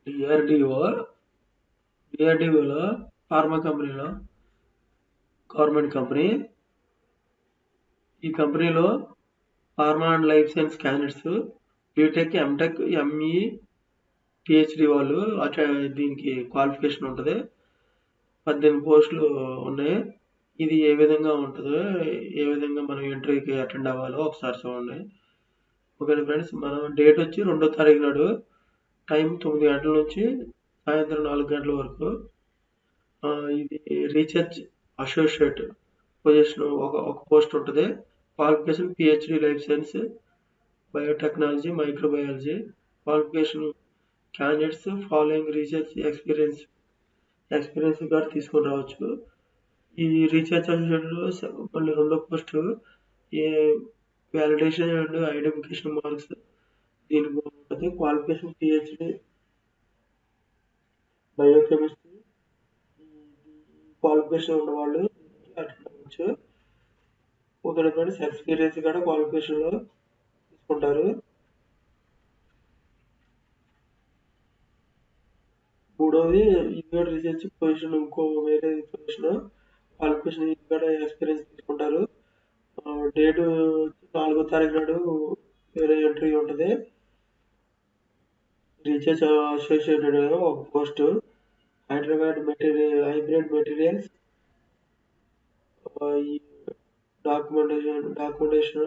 DRDO డిఆర్డిఓలో pharma కంపెనీలో government company. ఈ కంపెనీలో pharma and life science candidates BTech, MTech, ME, PhD వాళ్ళు దీనికి క్వాలిఫికేషన్ ఉంటుంది. 18 పోస్టులు ఉన్నాయి. ఇది ఏ విధంగా ఉంటుందో, ఏ విధంగా మనం ఇంటర్వ్యూకి అటెండ్ అవ్వాలో ఒకసారి చూడండి. ఓకే ఫ్రెండ్స్, మనం డేట్ వచ్చి 2వ తారీఖు నాడు, టైం 9 గంటల నుంచి సాయంత్రం 4 గంటల వరకు. ఇది రీసెర్చ్ అసోసియేట్ పొజిషన్ ఒక పోస్ట్ ఉంటుంది. Qualification PhD life science, biotechnology, microbiology. Qualification candidates following research experience కూడా తీసుకొని రావచ్చు. ఈ రీసెర్చ్ అసోసియేట్లో మళ్ళీ 2వ post validation and identification marks దీనికి ఉంటుంది. Qualification PhD biochemistry. క్వాలిఫికేషన్ ఉన్న వాళ్ళు అటెండ్ అవ్వచ్చు. ఒకటి ఫ్రెండ్స్, ఎక్స్పీరియన్స్ కూడా క్వాలిఫికేషన్లో తీసుకుంటారు. మూడవది యూనియర్ రీసెర్చ్ పొజిషన్, ఇంకో వేరే పొజిషన్ క్వాలిఫికేషన్ కూడా ఎక్స్పీరియన్స్ తీసుకుంటారు. డేటు 4వ తారీఖు నాడు వేరే ఎంట్రీ ఉంటుంది. రీసెర్చ్ అసోసియేటెడ్ ఒక పోస్ట్. హైబ్రిడ్ మెటీరియల్స్, ఈ డాక్యుమెంటేషన్,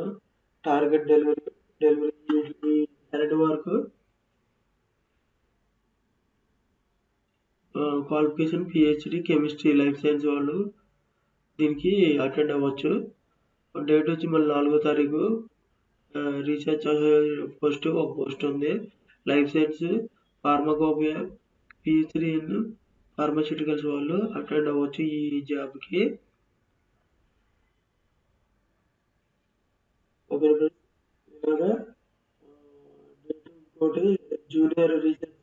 టార్గెట్ డెలివరీ అనేది వరకు. Qualification PhD chemistry life science వాళ్ళు దీనికి అటెండ్ అవ్వచ్చు. డేట్ వచ్చి మళ్ళీ 4వ తారీఖు. రీసెర్చ్ పోస్ట్ ఒక పోస్ట్ ఉంది. Life science, pharmacopoeia, PhD in pharmaceuticals వాళ్ళు అటెండ్ అవ్వచ్చు ఈ జాబ్కి. ఇలాగా ఇంకోటి జూనియర్ రీసెర్చ్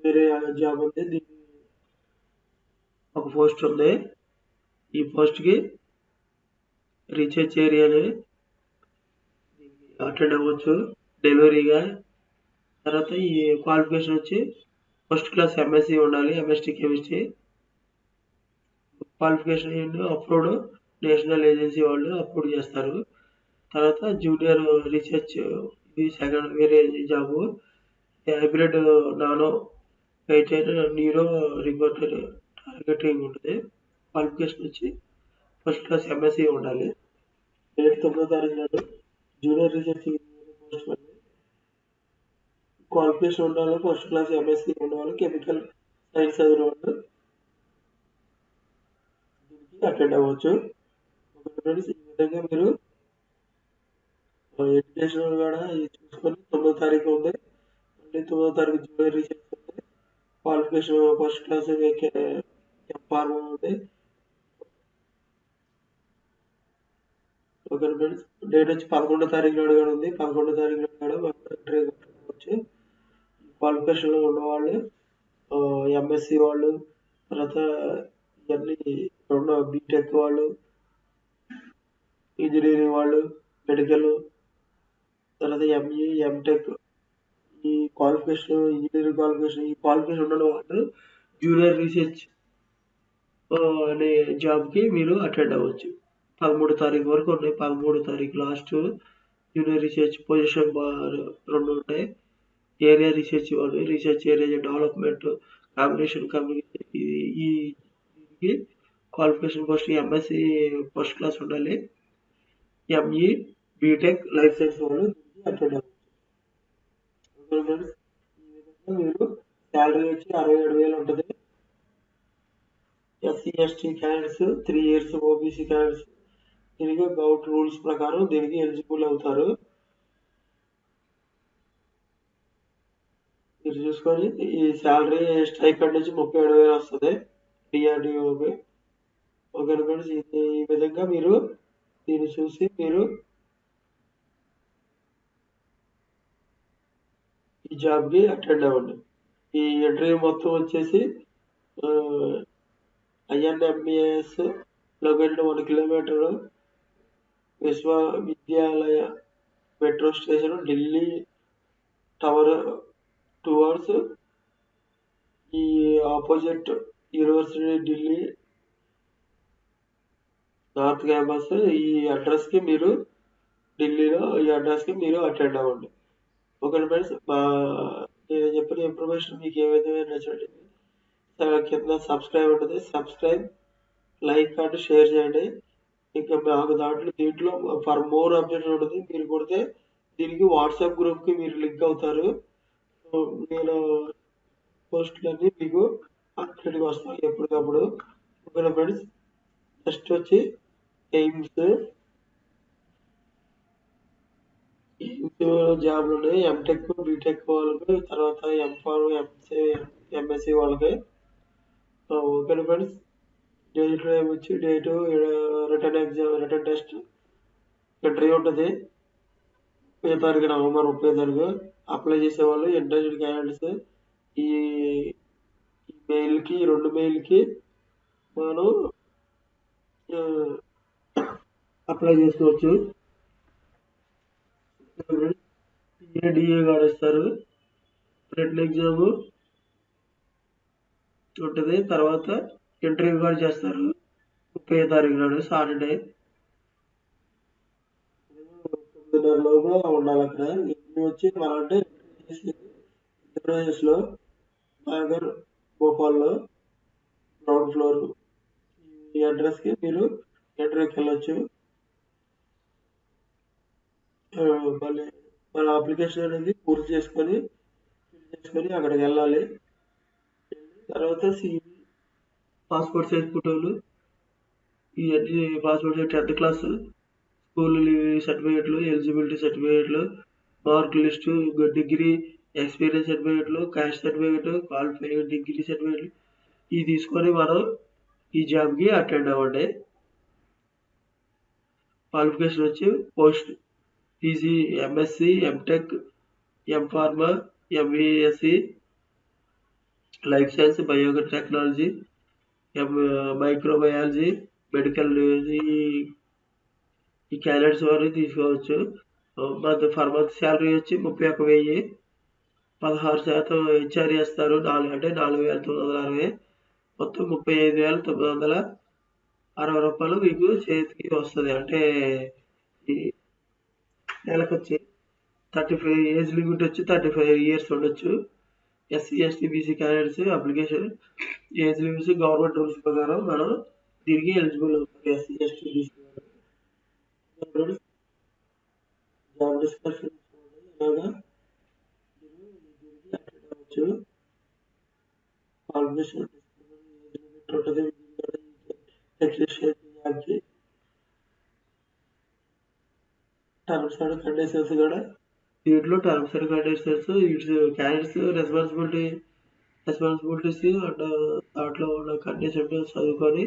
వేరే జాబ్ ఉంది. దీనికి ఒక పోస్ట్ ఉంది. ఈ పోస్ట్కి రీసెర్చ్ ఏరియాని అటెండ్ అవ్వచ్చు డెలివరీగా. తర్వాత ఈ క్వాలిఫికేషన్ వచ్చి ఫస్ట్ క్లాస్ ఎంఎస్సి ఉండాలి, MSc chemistry. Qualification approved national agency వాళ్ళు అప్రూవ్ చేస్తారు. తర్వాత జూనియర్ రీసెర్చ్, ఇది సెకండ్ వేరే job. Hybrid nano weighted neuro reporter targeting ఉంటుంది. క్వాలిఫికేషన్ వచ్చి ఫస్ట్ క్లాస్ ఎంఎస్సి ఉండాలి. డేట్ 9వ తారీఖు నాడు జూనియర్ రీసెర్చ్ పోస్ట్. క్వాలిఫికేషన్ ఉండాలి, ఫస్ట్ క్లాస్ ఎంఎస్సి ఉండేవాళ్ళు, కెమికల్ సైన్స్ చదివిన వాళ్ళు దీనికి అటెండ్ అవ్వచ్చు. ఫ్రెండ్స్, ఈ విధంగా మీరు ఎడ్యుకేషన్ కూడా చూసుకొని 9వ తారీఖు ఉంది. మళ్ళీ 9వ తారీఖు జూనియర్ రీసెర్చ్ ఉంది. క్వాలిఫికేషన్ ఫస్ట్ క్లాస్ ఫార్మా ఉంది. ఓకే ఫ్రెండ్స్, డేట్ వచ్చి 11వ తారీఖు నాడు కూడా ఉంది. 11వ తారీఖు నాడు కూడా మనం ఎంట్రీ కొట్టుకోవచ్చు. క్వాలిఫికేషన్లో ఉన్నవాళ్ళు, ఎంఎస్సి వాళ్ళు, తర్వాత ఇవన్నీ బీటెక్ వాళ్ళు, ఇంజనీరింగ్ వాళ్ళు, మెడికల్, తర్వాత ఎంఈ, ఎంటెక్, ఈ క్వాలిఫికేషన్ ఇంజనీరింగ్ క్వాలిఫికేషన్, ఈ క్వాలిఫికేషన్ ఉన్న వాళ్ళు జూనియర్ రీసెర్చ్ అనే జాబ్కి మీరు అటెండ్ అవ్వచ్చు. 13వ తారీఖు వరకు ఉన్నాయి. 13వ తారీఖు లాస్ట్. జూనియర్ రీసెర్చ్ పొజిషన్ 2 ఉంటాయి. ఏరియా రీసెర్చ్ వాళ్ళు, research area development, combination communication. ఈ దీనికి qualification first MSc first class ఉండాలి. ఎంఈ, బీటెక్, లైఫ్ సైన్స్ వాళ్ళు అటెండ్ అవ్వచ్చు. ఈ విధంగా మీరు శాలరీ వచ్చి 67,000 ఉంటుంది. SC ST candidates 3 years, OBC candidates దీనికి గౌట్ రూల్స్ ప్రకారం దీనికి ఎలిజిబుల్ అవుతారు. మీరు చూసుకొని ఈ శాలరీ స్టైపెండ్ నుంచి 37,000 వస్తుంది డిఆర్డిఓకి. ఓకే ఫ్రెండ్స్, ఈ విధంగా మీరు దీన్ని చూసి మీరు ఈ జాబ్కి అటెండ్ అవ్వండి. ఈ ఇంటర్వ్యూ మొత్తం వచ్చేసి ఐఎన్ఎంఏఎస్ లొకేటెడ్ 1 kilometer విశ్వవిద్యాలయ మెట్రో స్టేషన్, ఢిల్లీ టువర్డ్స్ ఈ opposite university Delhi north campus. ఈ అడ్రస్కి మీరు ఢిల్లీలో ఈ అడ్రస్కి మీరు అటెండ్ అవ్వండి. ఓకే ఫ్రెండ్స్, నేను చెప్పిన ఇన్ఫర్మేషన్ మీకు ఏ విధంగా నచ్చినట్లయితే కింద సబ్స్క్రైబ్ ఉంటుంది, సబ్స్క్రైబ్, లైక్ అండ్ షేర్ చేయండి. ఇంకా మాకు దీంట్లో ఫర్ మోర్ అప్డేట్ ఉంటుంది. మీరు కొడితే దీనికి వాట్సాప్ గ్రూప్కి మీరు లింక్ అవుతారు. నేను పోస్టులన్నీ మీకు అక్కడికి వస్తాయి ఎప్పటికప్పుడు. ఓకేనా ఫ్రెండ్స్, నెక్స్ట్ వచ్చి ఎయిమ్స్ జాబ్లు ఉన్నాయి. ఎంటెక్ బీటెక్ వాళ్ళకి, తర్వాత ఎంఫార్మ్ ఎంఎస్సి వాళ్ళకి. ఓకేనా ఫ్రెండ్స్, డేట్ వచ్చి date return exam return test interview ఉంటుంది 30 తారీఖు, నవంబర్ 30 తారీఖు. అప్లై చేసేవాళ్ళు ఇంట్రెస్టెడ్ క్యాండిడేట్స్ ఈ మెయిల్కి 2 మెయిల్కి మనం అప్లై చేసుకోవచ్చు. డిఏ కార్డు ఇస్తారు, రిటర్న్ ఎగ్జామ్ ఉంటుంది, తర్వాత ఇంటర్వ్యూ కూడా చేస్తారు 30 తారీఖు నాడు సాటర్డే. 9:30 లోపు ఉండాలి అక్కడ. ఇంటర్వ్యూ వచ్చి మనం అంటే ఆంధ్రప్రదేశ్లో నాగర్ భోపాల్లో గ్రౌండ్ ఫ్లోర్ ఈ అడ్రస్కి మీరు ఇంటర్వ్యూకి వెళ్ళొచ్చు. మళ్ళీ మన అప్లికేషన్ అనేది పూర్తి చేసుకొని అక్కడికి వెళ్ళాలి. తర్వాత సివి, పాస్పోర్ట్ సైజ్ ఫోటోలు, ఇవన్నీ passport size 10th class school సర్టిఫికేట్లు, ఎలిజిబిలిటీ సర్టిఫికేట్లు, మార్క్ లిస్టు, డిగ్రీ ఎక్స్పీరియన్స్ సర్టిఫికేట్లు, క్యాస్ట్ సర్టిఫికేట్, క్వాలిఫైడ్ డిగ్రీ సర్టిఫికేట్లు ఇవి తీసుకొని మనం ఈ జాబ్కి అటెండ్ అవ్వండి. క్వాలిఫికేషన్ వచ్చి post PG, MSc, MTech, MPharma, MESc, life science, biotechnology, microbiology, medical ఈ క్యాండిడేట్స్ వారు తీసుకోవచ్చు. ఫర్ మంత్ శాలరీ వచ్చి 31,000, 16% హెచ్ఆర్ చేస్తారు. 4,960, మొత్తం 35,960 రూపాయలు మీకు చేతికి వస్తుంది. అంటే ఈ నెలకు వచ్చి 35 ఏజ్ లిమిట్ వచ్చి 35 ఇయర్స్ ఉండొచ్చు. SC ST BC candidates application age limits government rules ప్రకారం మనం దీనికి ఎలిజిబుల్ అవుతారు. SC ST BC job description ఇలాగా అవ్వచ్చు. క్వాలిఫికేషన్ ఉంటుంది, టర్మ్స్ అండ్ కండిషన్స్ కూడా దీంట్లో terms and conditions it's candidates responsibilities and దాంట్లో ఉన్న కండిషన్ చదువుకొని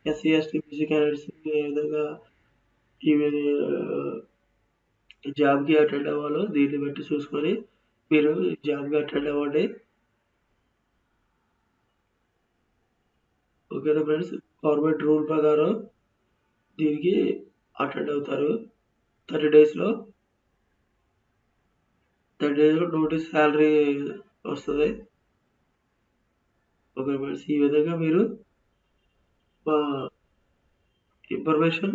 ఎస్సీ ఎస్టీ బీసీ క్యాండిడేట్స్ ఏ విధంగా ఈ జాబ్కి అటెండ్ అవ్వాలో దీన్ని బట్టి చూసుకొని మీరు జాబ్కి అటెండ్ అవ్వండి. ఓకేనా ఫ్రెండ్స్, గవర్నమెంట్ రూల్ ప్రకారం దీనికి అటెండ్ అవుతారు. 30 డేస్లో నోటీస్ శాలరీ వస్తుంది. ఓకే ఫ్రెండ్స్, ఈ విధంగా మీరు మా ఇన్ఫర్మేషన్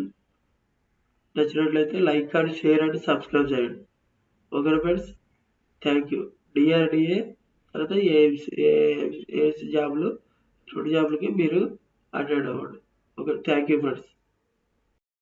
నచ్చినట్లయితే like and share and subscribe చేయండి. ఓకేనా ఫ్రెండ్స్, థ్యాంక్ యూ. డిఆర్డిఏ తర్వాత ఏఎంసీ జాబ్లు 2 జాబ్లకి మీరు అటెండ్ అవ్వండి. Okay, thank you friends.